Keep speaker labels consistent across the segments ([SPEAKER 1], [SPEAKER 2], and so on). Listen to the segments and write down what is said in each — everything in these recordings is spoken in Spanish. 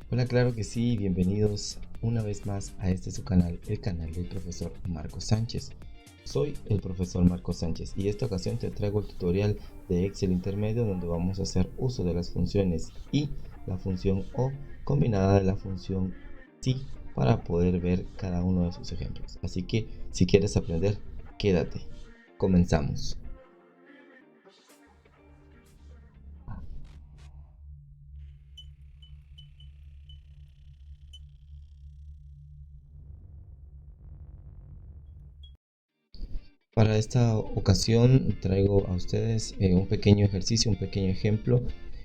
[SPEAKER 1] Hola, claro que sí, bienvenidos una vez más a este su canal, el canal del profesor Marcos Sánchez. Soy el profesor Marcos Sánchez y esta ocasión te traigo el tutorial de Excel intermedio donde vamos a hacer uso de las funciones y la función O combinada de la función SI para poder ver cada uno de sus ejemplos. Así que si quieres aprender, quédate. Comenzamos. Para esta ocasión traigo a ustedes un pequeño ejercicio, un pequeño ejemplo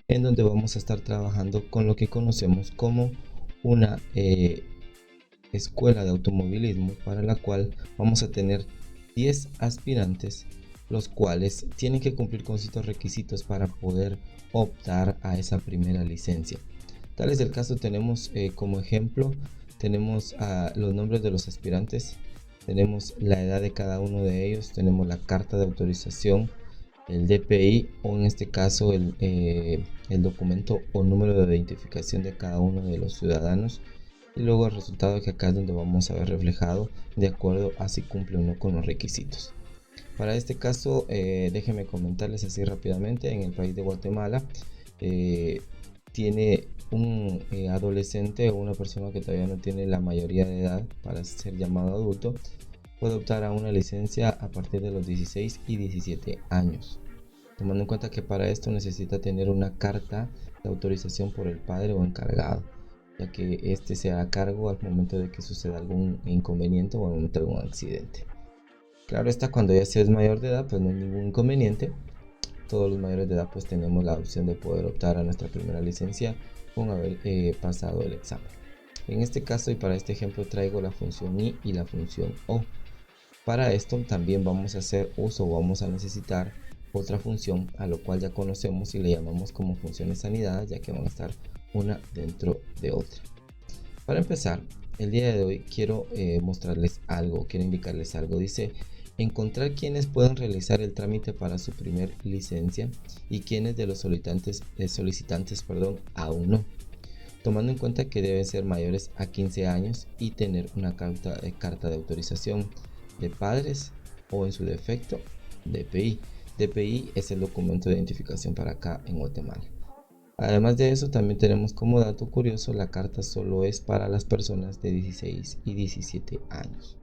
[SPEAKER 1] en donde vamos a estar trabajando con lo que conocemos como una escuela de automovilismo para la cual vamos a tener 10 aspirantes, los cuales tienen que cumplir con ciertos requisitos para poder optar a esa primera licencia. Tal es el caso, tenemos como ejemplo, tenemos los nombres de los aspirantes, tenemos la edad de cada uno de ellos, tenemos la carta de autorización, el DPI o en este caso el documento o número de identificación de cada uno de los ciudadanos y luego el resultado, que acá es donde vamos a ver reflejado de acuerdo a si cumple o no con los requisitos. Para este caso, déjenme comentarles así rápidamente. En el país de Guatemala tiene un adolescente o una persona que todavía no tiene la mayoría de edad para ser llamado adulto, puede optar a una licencia a partir de los 16 y 17 años, tomando en cuenta que para esto necesita tener una carta de autorización por el padre o encargado, ya que este se hará cargo al momento de que suceda algún inconveniente o al momento de algún accidente. Claro está, cuando ya se es mayor de edad, pues no hay ningún inconveniente. Todos los mayores de edad pues tenemos la opción de poder optar a nuestra primera licencia con haber pasado el examen. En este caso y para este ejemplo traigo la función I y la función O. Para esto también vamos a hacer uso o vamos a necesitar otra función a lo cual ya conocemos y le llamamos como funciones anidadas, ya que van a estar una dentro de otra. Para empezar, el día de hoy quiero mostrarles algo, quiero indicarles algo. Dice: encontrar quienes puedan realizar el trámite para su primer licencia y quienes de los solicitantes aún no, tomando en cuenta que deben ser mayores a 15 años y tener una carta de autorización de padres o en su defecto DPI. DPI es el documento de identificación para acá en Guatemala. Además de eso, también tenemos como dato curioso, la carta solo es para las personas de 16 y 17 años.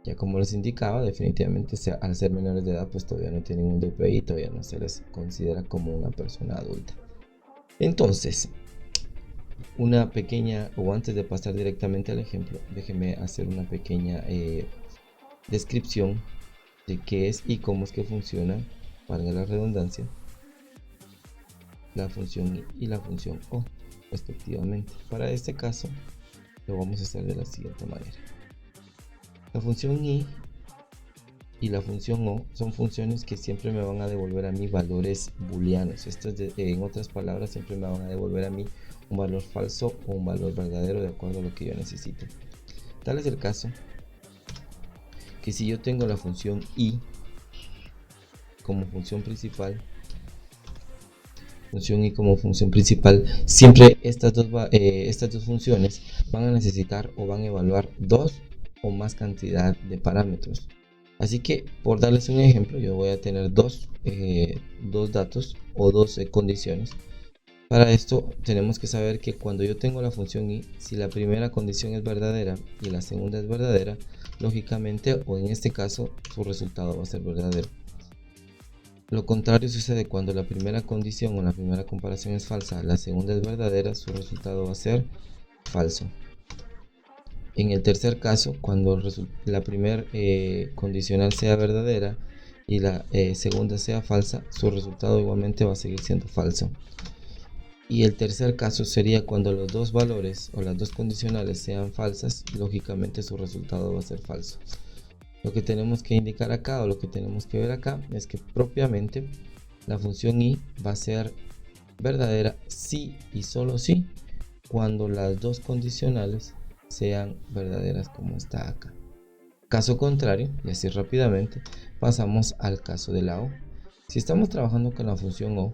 [SPEAKER 1] Ya como les indicaba, definitivamente al ser menores de edad, pues todavía no tienen un DPI, todavía no se les considera como una persona adulta. Entonces, una pequeña, o antes de pasar directamente al ejemplo, déjenme hacer una pequeña descripción de qué es y cómo es que funciona, valga la redundancia, la función I y la función O respectivamente. Para este caso lo vamos a hacer de la siguiente manera. La función I y la función O son funciones que siempre me van a devolver a mí valores booleanos. En otras palabras, siempre me van a devolver a mí un valor falso o un valor verdadero de acuerdo a lo que yo necesite. Tal es el caso que si yo tengo la función I como función principal, siempre estas dos funciones van a necesitar o van a evaluar dos o más cantidad de parámetros. Así que, por darles un ejemplo, yo voy a tener dos datos o dos condiciones. Para esto tenemos que saber que cuando yo tengo la función I, si la primera condición es verdadera y la segunda es verdadera, lógicamente, o en este caso, su resultado va a ser verdadero. Lo contrario sucede cuando la primera condición o la primera comparación es falsa, la segunda es verdadera, su resultado va a ser falso. En el tercer caso, cuando la primera condicional sea verdadera y la segunda sea falsa, su resultado igualmente va a seguir siendo falso. Y el tercer caso sería cuando los dos valores o las dos condicionales sean falsas, lógicamente su resultado va a ser falso. Lo que tenemos que indicar acá o lo que tenemos que ver acá es que propiamente la función I va a ser verdadera si y solo si cuando las dos condicionales sean verdaderas, como está acá. Caso contrario, y así rápidamente, pasamos al caso de la O. Si estamos trabajando con la función O,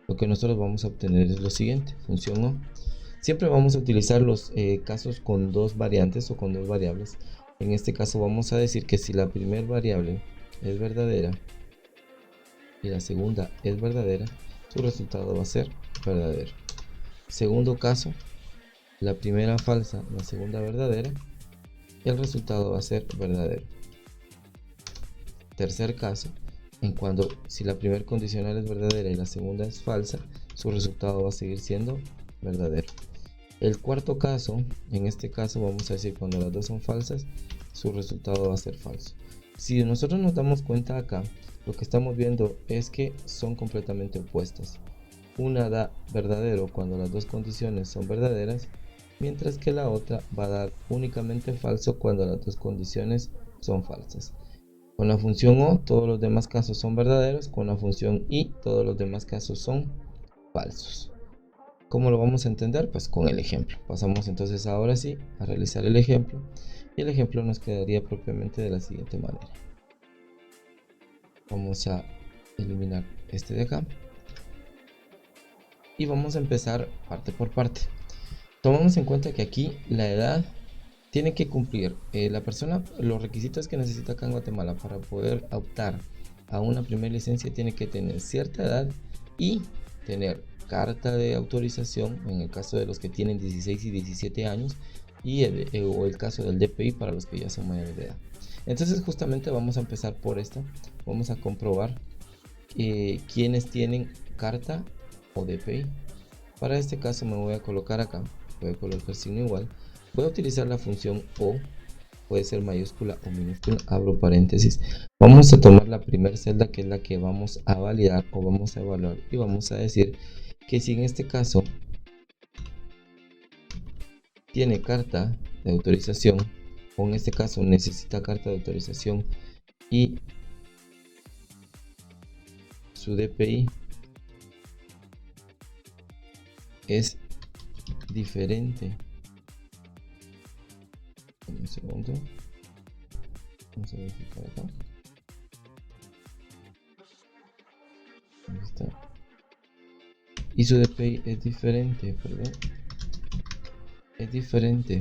[SPEAKER 1] lo que nosotros vamos a obtener es lo siguiente: función O, Siempre vamos a utilizar los casos con dos variantes o con dos variables. En este caso vamos a decir que si la primera variable es verdadera y la segunda es verdadera, su resultado va a ser verdadero. Segundo caso, la primera falsa, la segunda verdadera, el resultado va a ser verdadero. Tercer caso, si la primera condicional es verdadera y la segunda es falsa, su resultado va a seguir siendo verdadero. El cuarto caso, en este caso vamos a decir cuando las dos son falsas, su resultado va a ser falso. Si nosotros nos damos cuenta acá, lo que estamos viendo es que son completamente opuestas. Una da verdadero cuando las dos condiciones son verdaderas, mientras que la otra va a dar únicamente falso cuando las dos condiciones son falsas. Con la función O, todos los demás casos son verdaderos. Con la función I, todos los demás casos son falsos. ¿Cómo lo vamos a entender? Pues con el ejemplo. Pasamos entonces ahora sí a realizar el ejemplo. Y el ejemplo nos quedaría propiamente de la siguiente manera. Vamos a eliminar este de acá. Y vamos a empezar parte por parte. Tomamos en cuenta que aquí la edad tiene que cumplir la persona, los requisitos que necesita acá en Guatemala para poder optar a una primera licencia. Tiene que tener cierta edad y tener carta de autorización en el caso de los que tienen 16 y 17 años y o el caso del DPI para los que ya son mayores de edad. Entonces justamente vamos a empezar por esto. Vamos a comprobar quienes tienen carta o DPI. Para este caso me voy a colocar acá, voy a colocar signo igual. Voy a utilizar la función O, puede ser mayúscula o minúscula, abro paréntesis. Vamos a tomar la primera celda, que es la que vamos a validar o vamos a evaluar, y vamos a decir que si en este caso tiene carta de autorización, o en este caso necesita carta de autorización y su DPI es diferente. Un segundo, vamos a verificar acá. Ahí está. Y su DPI es diferente, perdón. Es diferente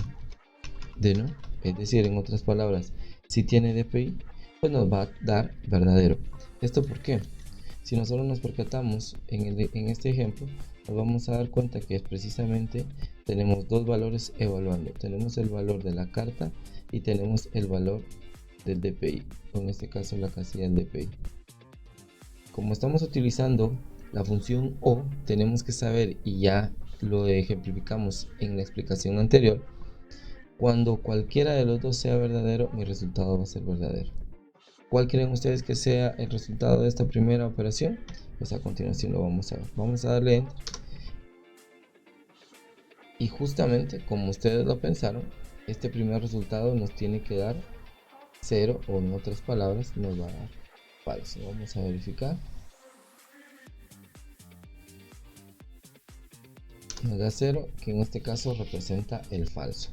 [SPEAKER 1] de no. Es decir, en otras palabras, si tiene DPI, pues nos va a dar verdadero. ¿Esto por qué? Si nosotros nos percatamos en este ejemplo, nos vamos a dar cuenta que es precisamente tenemos dos valores evaluando. Tenemos el valor de la carta y tenemos el valor del DPI, o en este caso la casilla del DPI. Como estamos utilizando la función O, tenemos que saber, y ya lo ejemplificamos en la explicación anterior, cuando cualquiera de los dos sea verdadero, mi resultado va a ser verdadero. ¿Cuál creen ustedes que sea el resultado de esta primera operación? Pues a continuación lo vamos a ver. Vamos a darle Enter. Y justamente como ustedes lo pensaron, este primer resultado nos tiene que dar 0, o en otras palabras nos va a dar falso. Vamos a verificar. Nos da 0, que en este caso representa el falso.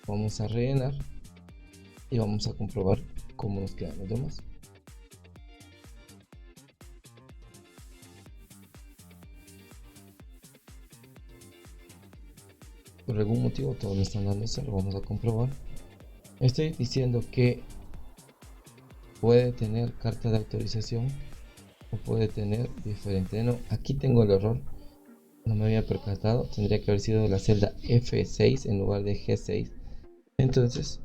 [SPEAKER 1] Vamos a rellenar y vamos a comprobar cómo nos quedan los demás. Por algún motivo todos me están dando 0, vamos a comprobar. Estoy diciendo que puede tener carta de autorización o puede tener diferente. No, aquí tengo el error, no me había percatado, tendría que haber sido de la celda F6 en lugar de G6. Entonces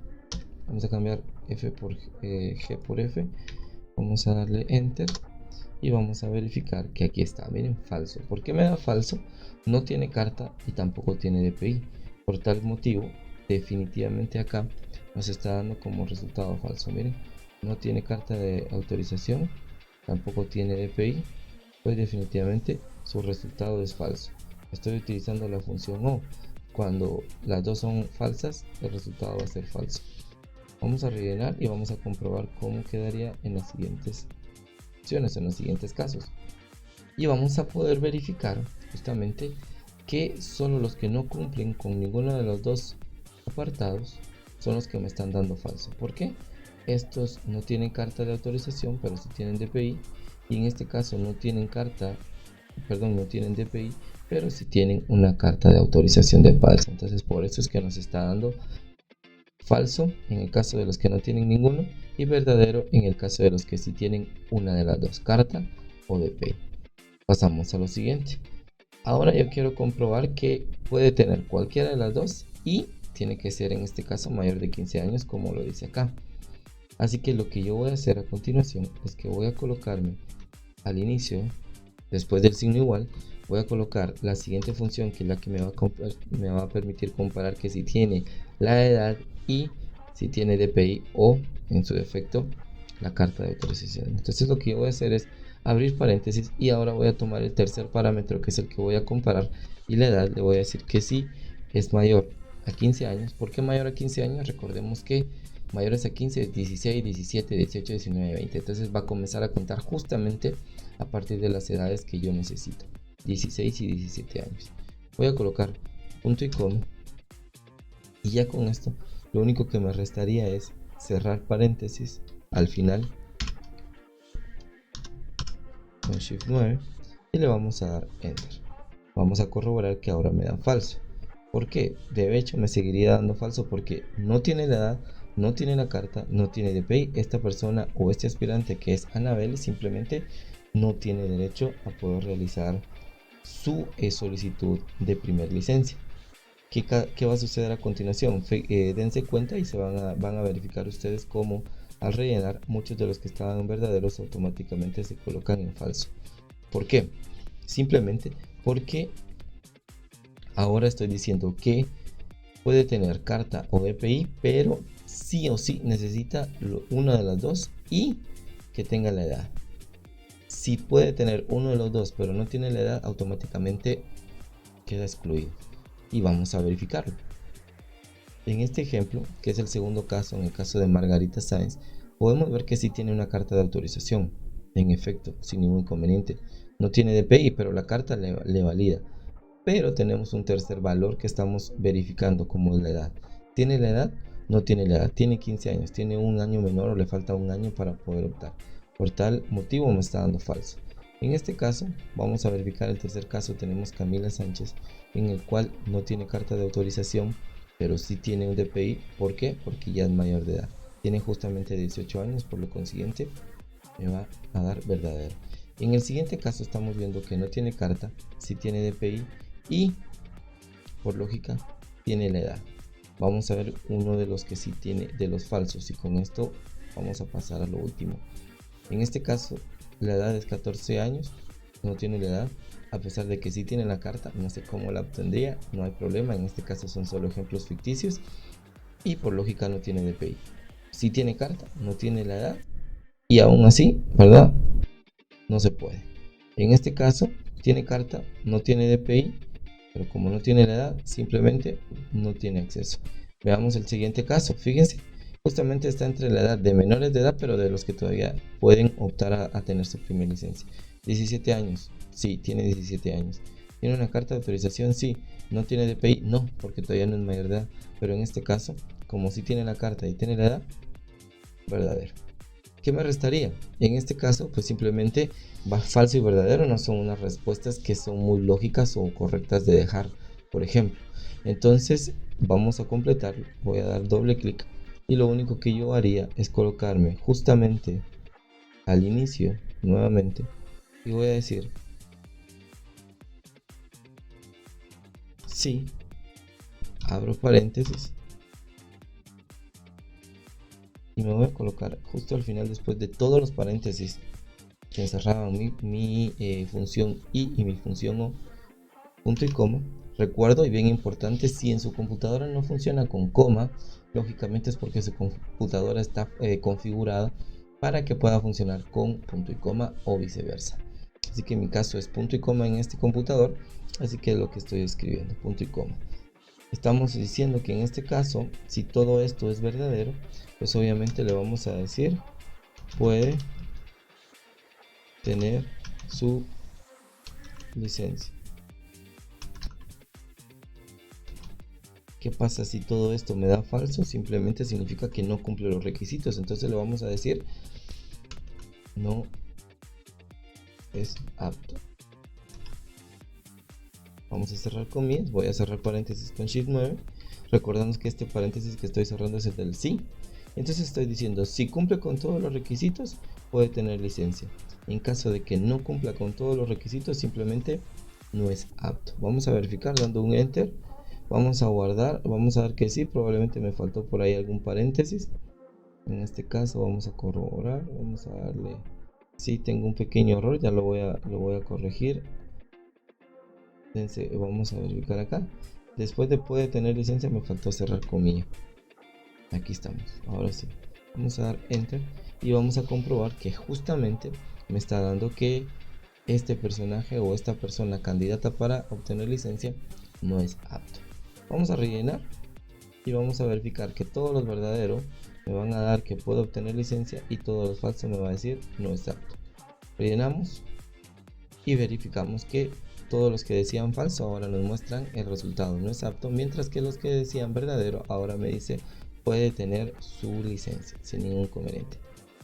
[SPEAKER 1] vamos a cambiar F por G por F, vamos a darle Enter y vamos a verificar que aquí está. Miren, falso. ¿Por qué me da falso? No tiene carta y tampoco tiene DPI. Por tal motivo, definitivamente acá nos está dando como resultado falso. Miren, no tiene carta de autorización, tampoco tiene DPI, pues definitivamente su resultado es falso. Estoy utilizando la función O. Cuando las dos son falsas, el resultado va a ser falso. Vamos a rellenar y vamos a comprobar cómo quedaría en las siguientes opciones, en los siguientes casos. Y vamos a poder verificar justamente que solo los que no cumplen con ninguno de los dos apartados son los que me están dando falso. ¿Por qué? Estos no tienen carta de autorización, pero sí tienen DPI. Y en este caso no tienen carta, perdón, no tienen DPI, pero si tienen una carta de autorización de padres. Entonces por eso es que nos está dando falso en el caso de los que no tienen ninguno y verdadero en el caso de los que sí tienen una de las dos, carta o DPI. Pasamos a lo siguiente. Ahora yo quiero comprobar que puede tener cualquiera de las dos y tiene que ser en este caso mayor de 15 años como lo dice acá. Así que lo que yo voy a hacer a continuación es que voy a colocarme al inicio, después del signo igual, voy a colocar la siguiente función que es la que me va a permitir comparar que si tiene la edad y si tiene DPI o en su defecto la carta de autorización. Entonces lo que yo voy a hacer es abrir paréntesis y ahora voy a tomar el tercer parámetro que es el que voy a comparar y la edad le voy a decir que sí es mayor a 15 años. ¿Por qué mayor a 15 años? Recordemos que mayores a 15 es 16, 17, 18, 19, 20. Entonces va a comenzar a contar justamente a partir de las edades que yo necesito, 16 y 17 años. Voy a colocar punto y coma y ya con esto lo único que me restaría es cerrar paréntesis al final con Shift 9 y le vamos a dar Enter. Vamos a corroborar que ahora me da falso. ¿Por qué? De hecho me seguiría dando falso porque no tiene la edad, no tiene la carta, no tiene DPI. Esta persona o este aspirante que es Anabel simplemente no tiene derecho a poder realizar su solicitud de primer licencia. ¿Qué va a suceder a continuación? Dense cuenta y van a verificar ustedes cómo al rellenar muchos de los que estaban en verdaderos automáticamente se colocan en falso. ¿Por qué? Simplemente porque ahora estoy diciendo que puede tener carta o DPI, pero sí o sí necesita una de las dos y que tenga la edad. Si puede tener uno de los dos pero no tiene la edad, automáticamente queda excluido y vamos a verificarlo. En este ejemplo, que es el segundo caso, en el caso de Margarita Sáenz, podemos ver que sí tiene una carta de autorización, en efecto, sin ningún inconveniente. No tiene DPI, pero la carta le valida. Pero tenemos un tercer valor que estamos verificando, como es la edad. ¿Tiene la edad? No tiene la edad. Tiene 15 años, tiene un año menor o le falta un año para poder optar. Por tal motivo me está dando falso. En este caso, vamos a verificar el tercer caso. Tenemos Camila Sánchez, en el cual no tiene carta de autorización, pero sí tiene un DPI. ¿Por qué? Porque ya es mayor de edad. Tiene justamente 18 años, por lo consiguiente me va a dar verdadero. En el siguiente caso estamos viendo que no tiene carta, sí tiene DPI y por lógica tiene la edad. Vamos a ver uno de los que sí tiene, de los falsos, y con esto vamos a pasar a lo último. En este caso la edad es 14 años, no tiene la edad, a pesar de que sí tiene la carta. No sé cómo la obtendría, no hay problema, en este caso son solo ejemplos ficticios y por lógica no tiene DPI. Sí tiene carta, no tiene la edad y aún así, ¿verdad? No se puede. En este caso tiene carta, no tiene DPI, pero como no tiene la edad, simplemente no tiene acceso. Veamos el siguiente caso. Fíjense, justamente está entre la edad de menores de edad, pero de los que todavía pueden optar a tener su primera licencia. 17 años, sí, tiene 17 años. ¿Tiene una carta de autorización? Sí. ¿No tiene DPI? No, porque todavía no es mayor de edad. Pero en este caso, como sí tiene la carta y tiene la edad, verdadero. ¿Qué me restaría? En este caso, pues simplemente falso y verdadero no son unas respuestas que son muy lógicas o correctas de dejar, por ejemplo. Entonces, vamos a completarlo. Voy a dar doble clic y lo único que yo haría es colocarme justamente al inicio, nuevamente, y voy a decir sí, abro paréntesis y me voy a colocar justo al final, después de todos los paréntesis que encerraban mi función y mi función o, punto y coma. Recuerdo, y bien importante, si en su computadora no funciona con coma, lógicamente es porque su computadora está configurada para que pueda funcionar con punto y coma o viceversa. Así que en mi caso es punto y coma en este computador, así que es lo que estoy escribiendo, punto y coma. Estamos diciendo que en este caso, si todo esto es verdadero, pues obviamente le vamos a decir puede tener su licencia. ¿Qué pasa si todo esto me da falso? Simplemente significa que no cumple los requisitos. Entonces le vamos a decir no es apto. Vamos a cerrar comillas, voy a cerrar paréntesis con Shift 9. Recordamos que este paréntesis que estoy cerrando es el del sí. Entonces estoy diciendo, si cumple con todos los requisitos, puede tener licencia. En caso de que no cumpla con todos los requisitos, simplemente no es apto. Vamos a verificar dando un enter. Vamos a guardar, vamos a ver que sí, probablemente me faltó por ahí algún paréntesis. En este caso vamos a corroborar, vamos a darle, sí, tengo un pequeño error, ya lo voy a corregir. Vamos a verificar acá. Después de puede tener licencia, me faltó cerrar comilla. Aquí estamos, ahora sí. Vamos a dar enter y vamos a comprobar que justamente me está dando que este personaje o esta persona candidata para obtener licencia no es apto. Vamos a rellenar y vamos a verificar que todos los verdaderos me van a dar que puedo obtener licencia y todos los falsos me va a decir no es apto. Rellenamos y verificamos que todos los que decían falso ahora nos muestran el resultado no es apto, mientras que los que decían verdadero ahora me dice puede tener su licencia sin ningún inconveniente.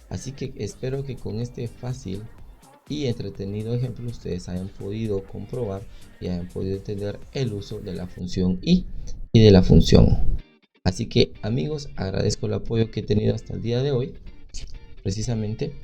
[SPEAKER 1] Así que espero que con este fácil y entretenido ejemplo ustedes hayan podido comprobar y hayan podido entender el uso de la función y de la función. Así que amigos, agradezco el apoyo que he tenido hasta el día de hoy, precisamente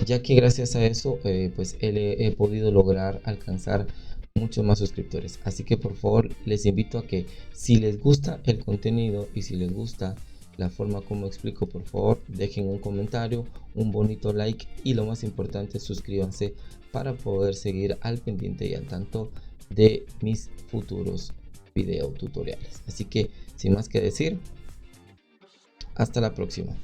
[SPEAKER 1] ya que gracias a eso pues he podido lograr alcanzar muchos más suscriptores. Así que por favor les invito a que si les gusta el contenido y si les gusta la forma como explico, por favor dejen un comentario, un bonito like y lo más importante, suscríbanse para poder seguir al pendiente y al tanto de mis futuros video tutoriales. Así que sin más que decir, hasta la próxima.